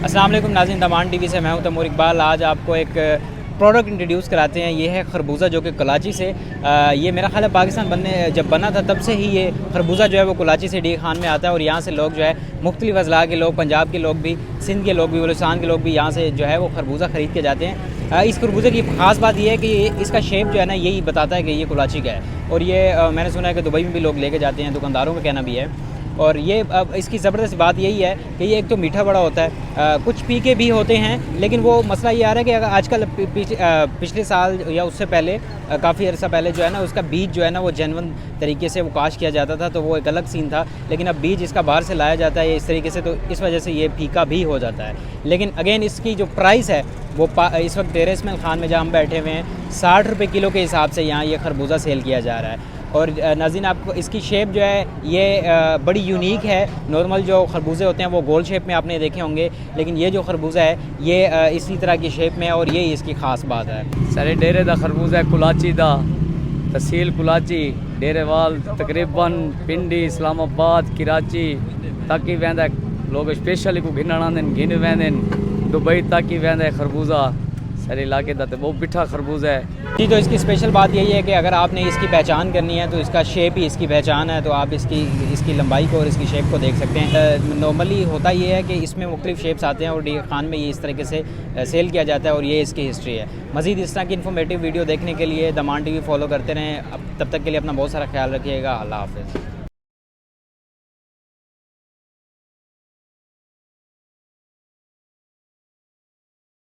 अस्सलाम वालेकुम नाज़रीन, दमान टीवी से मैं हूं तैमूर इकबाल। आज आपको एक प्रोडक्ट इंट्रोड्यूस कराते हैं। ये है खरबूजा, जो कि कराची से ये मेरा ख्याल है पाकिस्तान जब बना था तब से ही ये खरबूजा जो है वो कराची से डी खान में आता है। और यहाँ से लोग जो है मुख्तलिफ अज़ला के लोग, पंजाब के लोग भी, सिंध के लोग भी, बलूचिस्तान के लोग भी यहाँ से जो है वो खरबूजा ख़रीद के जाते हैं। इस खरबूजे की ख़ास बात यह है कि इसका शेप जो है ना यही बताता है कि ये कराची का है। और ये मैंने सुना है कि दुबई में भी लोग लेके जाते हैं, दुकानदारों का कहना भी है। और ये अब इसकी ज़बरदस्त बात यही है कि ये एक तो मीठा बड़ा होता है, कुछ पीके भी होते हैं, लेकिन वो मसला ये आ रहा है कि अगर आजकल पिछले साल या उससे पहले काफ़ी अर्सा पहले जो है ना उसका बीज जो है ना वो जेन्युइन तरीके से वो काश किया जाता था, तो वो एक अलग सीन था। लेकिन अब बीज इसका बाहर से लाया जाता है इस तरीके से, तो इस वजह से ये फीका भी हो जाता है। लेकिन अगेन इसकी जो प्राइस है वो इस वक्त डेरा इस्माइल खान में जहाँ हम बैठे हुए हैं 60 रुपये किलो के हिसाब से यहाँ ये खरबूजा सेल किया जा रहा है। और नाज़रीन, आपको इसकी शेप जो है ये बड़ी यूनिक है। नॉर्मल जो खरबूजे होते हैं वो गोल शेप में आपने देखे होंगे, लेकिन ये जो खरबूजा है ये इसी तरह की शेप में है और यही इसकी ख़ास बात है। सारे डेरे का खरबूजा है कुलाची दा, तहसील कुलाची, डेरेवाल तकरीबन पिंडी, इस्लामाबाद, कराची तक ही वेंदा लोग स्पेशली को घिन आंदे घिन वेंदे, दुबई तक ही वेंदा खरबूजा सारे इलाके का। तो बहुत मिठा खरबूजा है जी। तो इसकी स्पेशल बात यही है कि अगर आपने इसकी पहचान करनी है तो इसका शेप ही इसकी पहचान है, तो आप इसकी लंबाई को और इसकी शेप को देख सकते हैं। नॉर्मली होता ये है कि इसमें मुख्तलिफ शेप्स आते हैं और डी खान में ये इस तरीके से सेल किया जाता है और ये इसकी हिस्ट्री है। मज़ीद इस तरह की इन्फॉर्मेटिव वीडियो देखने के लिए दमान टीवी फॉलो करते रहें। अब तब तक के लिए अपना बहुत सारा ख्याल रखिएगा। अल्लाह हाफ़िज़।